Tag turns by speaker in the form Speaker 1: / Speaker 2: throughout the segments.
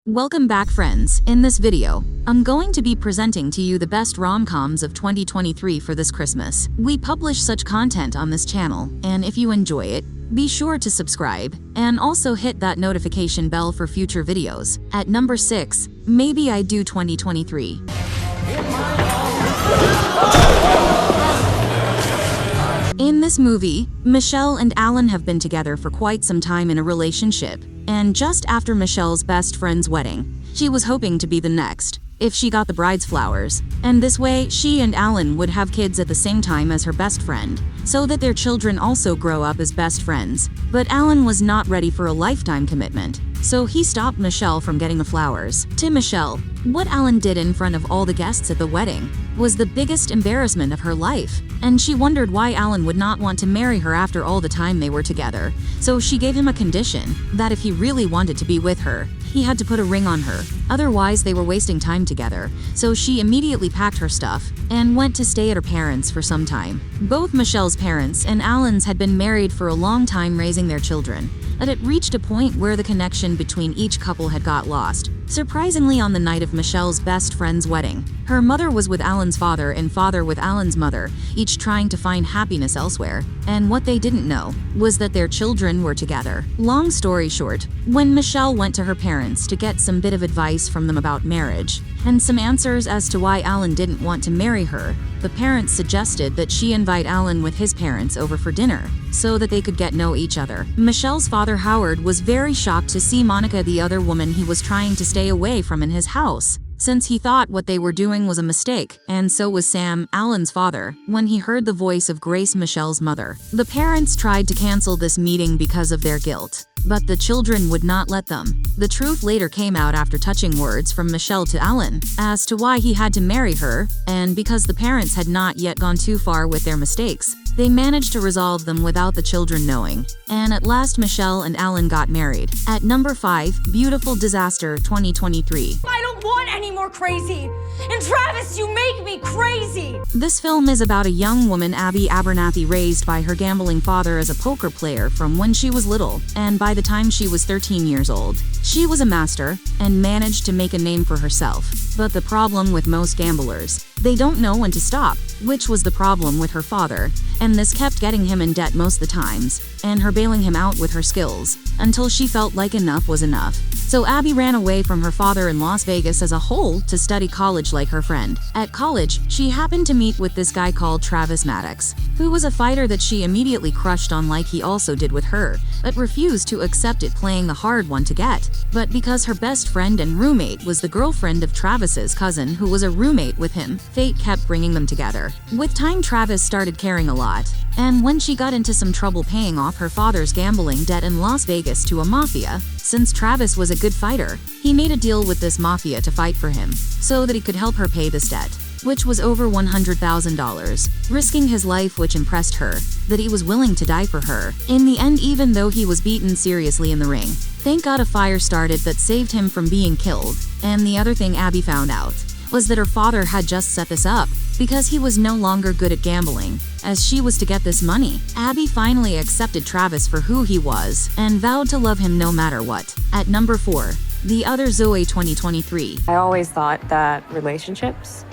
Speaker 1: Welcome back, friends. In this video, I'm going to be presenting to you the best rom-coms of 2023 for this Christmas. We publish such content on this channel, and if you enjoy it, be sure to subscribe, and also hit that notification bell for future videos. At number 6, Maybe I Do 2023. In this movie, Michelle and Alan have been together for quite some time in a relationship, and just after Michelle's best friend's wedding, she was hoping to be the next, if she got the bride's flowers, and this way she and Alan would have kids at the same time as her best friend, so that their children also grow up as best friends. But Alan was not ready for a lifetime commitment, so he stopped Michelle from getting the flowers. To Michelle, what Alan did in front of all the guests at the wedding was the biggest embarrassment of her life, and she wondered why Alan would not want to marry her after all the time they were together. So she gave him a condition, that if he really wanted to be with her, he had to put a ring on her, otherwise they were wasting time together. So she immediately packed her stuff and went to stay at her parents' for some time. Both Michelle's parents and Alan's had been married for a long time, raising their children, but it reached a point where the connection between each couple had got lost. Surprisingly, on the night of Michelle's best friend's wedding, her mother was with Alan's father and father with Alan's mother, each trying to find happiness elsewhere, and what they didn't know was that their children were together. Long story short, when Michelle went to her parents to get some bit of advice from them about marriage, and some answers as to why Alan didn't want to marry her, the parents suggested that she invite Alan with his parents over for dinner, so that they could get know each other. Michelle's father, Howard, was very shocked to see Monica, the other woman he was trying to stay away from, in his house, since he thought what they were doing was a mistake, and so was Sam, Alan's father, when he heard the voice of Grace, Michelle's mother. The parents tried to cancel this meeting because of their guilt, but the children would not let them. The truth later came out after touching words from Michelle to Alan as to why he had to marry her, and because the parents had not yet gone too far with their mistakes, they managed to resolve them without the children knowing, and at last Michelle and Alan got married. At number 5, Beautiful Disaster 2023.
Speaker 2: I don't want any more crazy! And Travis, you make me crazy!
Speaker 1: This film is about a young woman, Abby Abernathy, raised by her gambling father as a poker player from when she was little, and by the time she was 13 years old, she was a master and managed to make a name for herself. But the problem with most gamblers, they don't know when to stop, which was the problem with her father, and this kept getting him in debt most of the times, and her bailing him out with her skills, until she felt like enough was enough. So Abby ran away from her father in Las Vegas as a whole to study college like her friend. At college, she happened to meet with this guy called Travis Maddox, who was a fighter that she immediately crushed on like he also did with her, but refused to accept it, playing the hard one to get. But because her best friend and roommate was the girlfriend of Travis's cousin, who was a roommate with him, fate kept bringing them together. With time, Travis started caring a lot, and when she got into some trouble paying off her father's gambling debt in Las Vegas to a mafia, since Travis was a good fighter, he made a deal with this mafia to fight for him, so that he could help her pay this debt, which was over $100,000, risking his life, which impressed her, that he was willing to die for her. In the end, even though he was beaten seriously in the ring, thank God a fire started that saved him from being killed. And the other thing Abby found out was that her father had just set this up because he was no longer good at gambling, as she was to get this money. Abby finally accepted Travis for who he was and vowed to love him no matter what. At number 4, The Other Zoe 2023.
Speaker 3: I always thought that relationships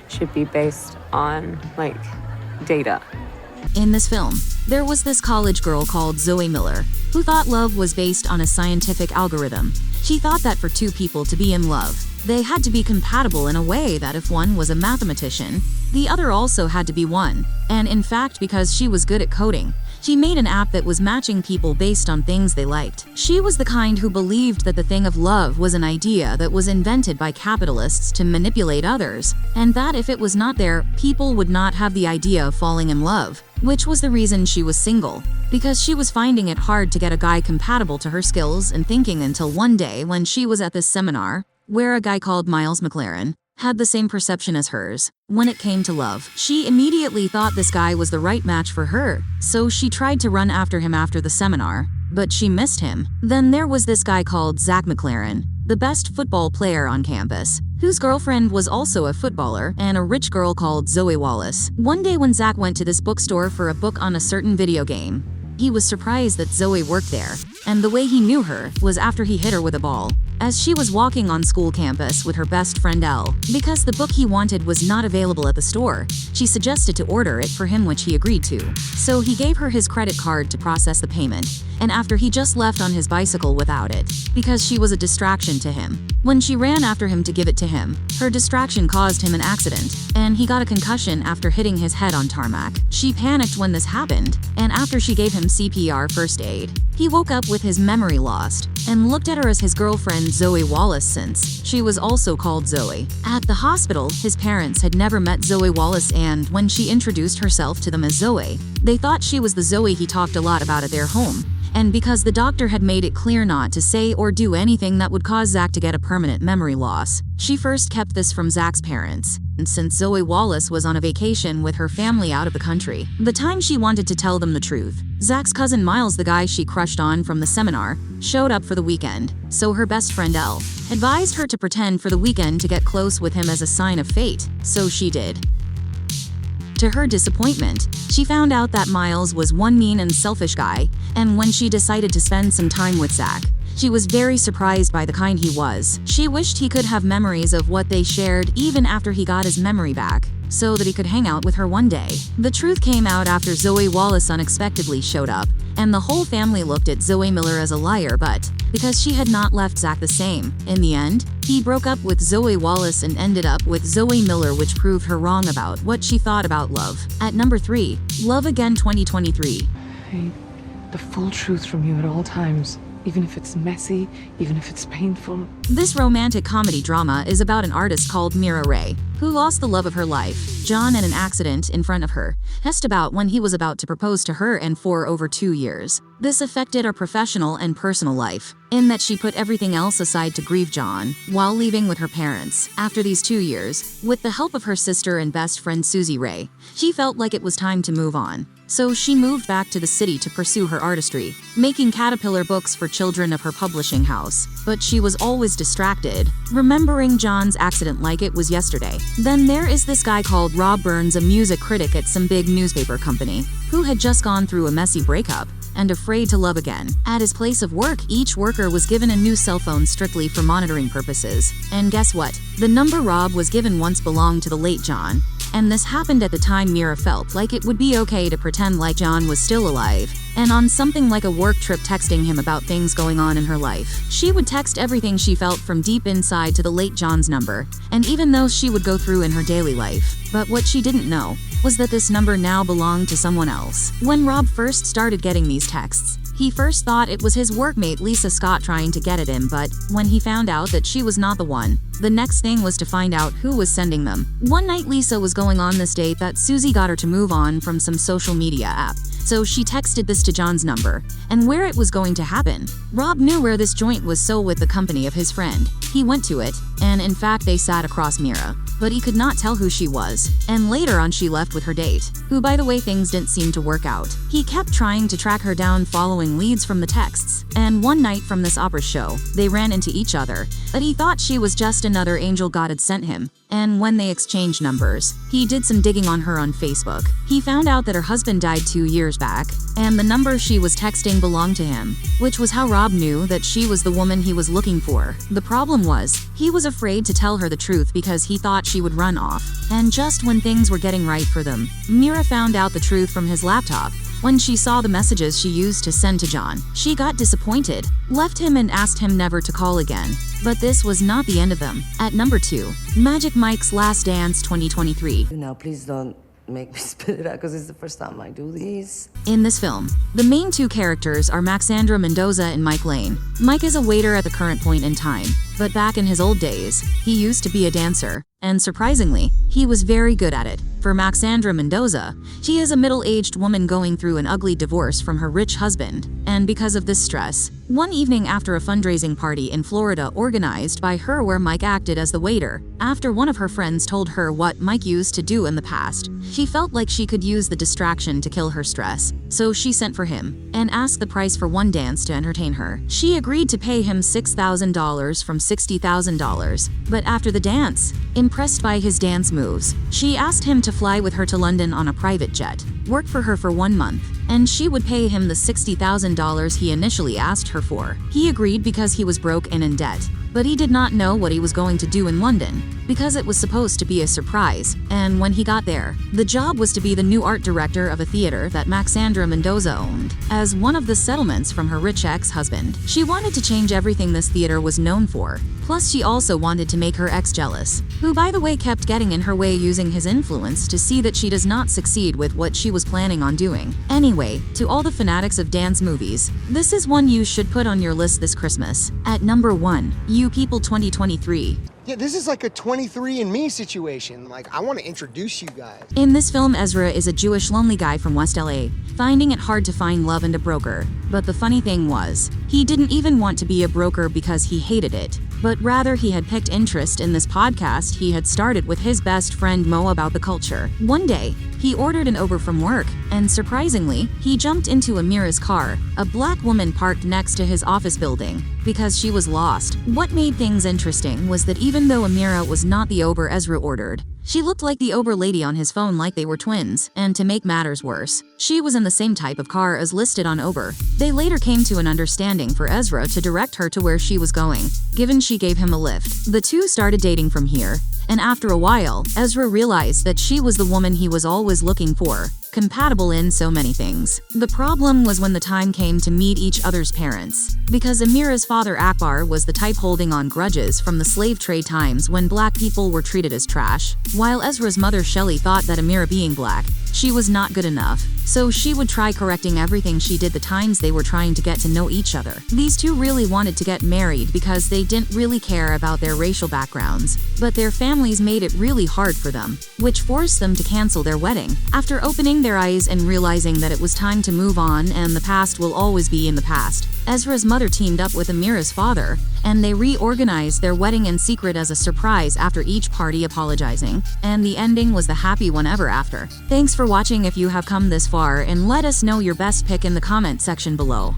Speaker 3: should be based on, data.
Speaker 1: In this film, there was this college girl called Zoe Miller, who thought love was based on a scientific algorithm. She thought that for two people to be in love, they had to be compatible in a way that if one was a mathematician, the other also had to be one. And in fact, because she was good at coding, she made an app that was matching people based on things they liked. She was the kind who believed that the thing of love was an idea that was invented by capitalists to manipulate others, and that if it was not there, people would not have the idea of falling in love, which was the reason she was single, because she was finding it hard to get a guy compatible to her skills and thinking, until one day when she was at this seminar, where a guy called Miles McLaren had the same perception as hers. When it came to love, she immediately thought this guy was the right match for her, so she tried to run after him after the seminar, but she missed him. Then there was this guy called Zach McLaren, the best football player on campus, whose girlfriend was also a footballer, and a rich girl called Zoe Wallace. One day when Zach went to this bookstore for a book on a certain video game, he was surprised that Zoe worked there, and the way he knew her was after he hit her with a ball. as she was walking on school campus with her best friend Elle. Because the book he wanted was not available at the store, she suggested to order it for him, which he agreed to. So he gave her his credit card to process the payment, and after he just left on his bicycle without it, because she was a distraction to him. When she ran after him to give it to him, her distraction caused him an accident, and he got a concussion after hitting his head on tarmac. She panicked when this happened, and after she gave him CPR first aid, he woke up with his memory lost and looked at her as his girlfriend Zoe Wallace, since she was also called Zoe. At the hospital, his parents had never met Zoe Wallace, and when she introduced herself to them as Zoe, they thought she was the Zoe he talked a lot about at their home. And because the doctor had made it clear not to say or do anything that would cause Zach to get a permanent memory loss, she first kept this from Zach's parents. And since Zoe Wallace was on a vacation with her family out of the country, the time she wanted to tell them the truth, Zach's cousin Miles, the guy she crushed on from the seminar, showed up for the weekend. So her best friend Elle advised her to pretend for the weekend to get close with him as a sign of fate, so she did. To her disappointment, she found out that Miles was one mean and selfish guy, and when she decided to spend some time with Zach, she was very surprised by the kind he was. She wished he could have memories of what they shared even after he got his memory back, so that he could hang out with her one day. The truth came out after Zoe Wallace unexpectedly showed up, and the whole family looked at Zoe Miller as a liar, but because she had not left Zach the same. In the end, he broke up with Zoe Wallace and ended up with Zoe Miller, which proved her wrong about what she thought about love. At number 3, Love Again 2023.
Speaker 4: I need the full truth from you at all times. Even if it's messy, even if it's painful.
Speaker 1: This romantic comedy drama is about an artist called Mira Ray, who lost the love of her life, John, in an accident in front of her, just about when he was about to propose to her, and for over 2 years. This affected her professional and personal life, in that she put everything else aside to grieve John, while leaving with her parents. After these 2 years, with the help of her sister and best friend Susie Ray, she felt like it was time to move on. So she moved back to the city to pursue her artistry, making caterpillar books for children of her publishing house. But she was always distracted, remembering John's accident like it was yesterday. Then there is this guy called Rob Burns, a music critic at some big newspaper company, who had just gone through a messy breakup and afraid to love again. At his place of work, each worker was given a new cell phone strictly for monitoring purposes. And guess what? The number Rob was given once belonged to the late John. And this happened at the time Mira felt like it would be okay to pretend like John was still alive, and on something like a work trip texting him about things going on in her life. She would text everything she felt from deep inside to the late John's number, and even though she would go through in her daily life. But what she didn't know was that this number now belonged to someone else. When Rob first started getting these texts, he first thought it was his workmate Lisa Scott trying to get at him, but when he found out that she was not the one, the next thing was to find out who was sending them. One night Lisa was going on this date that Susie got her to move on from some social media app, so she texted this to John's number, and where it was going to happen. Rob knew where this joint was, so with the company of his friend, he went to it, and in fact they sat across Mira. But he could not tell who she was, and later on she left with her date, who by the way things didn't seem to work out. He kept trying to track her down following leads from the texts, and one night from this opera show, they ran into each other, but he thought she was just another angel God had sent him. And when they exchanged numbers, he did some digging on her on Facebook. He found out that her husband died 2 years back, and the number she was texting belonged to him, which was how Rob knew that she was the woman he was looking for. The problem was, he was afraid to tell her the truth because he thought she would run off. And just when things were getting right for them, Mira found out the truth from his laptop. When she saw the messages she used to send to John, she got disappointed, left him and asked him never to call again. But this was not the end of them. At number 2, Magic Mike's Last Dance 2023.
Speaker 5: Now, please don't make me spit it out because it's the first time I do these.
Speaker 1: In this film, the main 2 characters are Maxandra Mendoza and Mike Lane. Mike is a waiter at the current point in time, but back in his old days, he used to be a dancer, and surprisingly, he was very good at it. For Maxandra Mendoza, she is a middle-aged woman going through an ugly divorce from her rich husband, and because of this stress, one evening after a fundraising party in Florida organized by her where Mike acted as the waiter, after one of her friends told her what Mike used to do in the past, she felt like she could use the distraction to kill her stress, so she sent for him and asked the price for one dance to entertain her. She agreed to pay him $6,000 from $60,000, but after the dance, impressed by his dance moves, she asked him to fly with her to London on a private jet, work for her for 1 month, and she would pay him the $60,000 he initially asked her for. He agreed because he was broke and in debt, but he did not know what he was going to do in London, because it was supposed to be a surprise, and when he got there, the job was to be the new art director of a theater that Maxandra Mendoza owned, as one of the settlements from her rich ex-husband. She wanted to change everything this theater was known for, plus she also wanted to make her ex jealous, who by the way kept getting in her way using his influence to see that she does not succeed with what she was planning on doing. Anyway, to all the fanatics of dance movies, this is one you should put on your list this Christmas. At number 1, You People 2023.
Speaker 6: Yeah, this is like a 23andMe situation. Like, I want to introduce you guys.
Speaker 1: In this film, Ezra is a Jewish lonely guy from West LA, finding it hard to find love and a broker. But the funny thing was, he didn't even want to be a broker because he hated it, but rather he had picked interest in this podcast he had started with his best friend Mo about the culture. One day, he ordered an Uber from work, and surprisingly, he jumped into Amira's car, a black woman parked next to his office building, because she was lost. What made things interesting was that even though Amira was not the Uber Ezra ordered, she looked like the Uber lady on his phone, like they were twins, and to make matters worse, she was in the same type of car as listed on Uber. They later came to an understanding for Ezra to direct her to where she was going, given she gave him a lift. The two started dating from here, and after a while, Ezra realized that she was the woman he was always looking for, compatible in so many things. The problem was when the time came to meet each other's parents, because Amira's father Akbar was the type holding on grudges from the slave trade times when black people were treated as trash, while Ezra's mother Shelley thought that Amira being black, she was not good enough, so she would try correcting everything she did the times they were trying to get to know each other. These two really wanted to get married because they didn't really care about their racial backgrounds, but their families made it really hard for them, which forced them to cancel their wedding. After opening their eyes and realizing that it was time to move on and the past will always be in the past, Ezra's mother teamed up with Amira's father, and they reorganized their wedding in secret as a surprise after each party apologizing, and the ending was the happy one ever after. Thanks for watching if you have come this far, and let us know your best pick in the comment section below.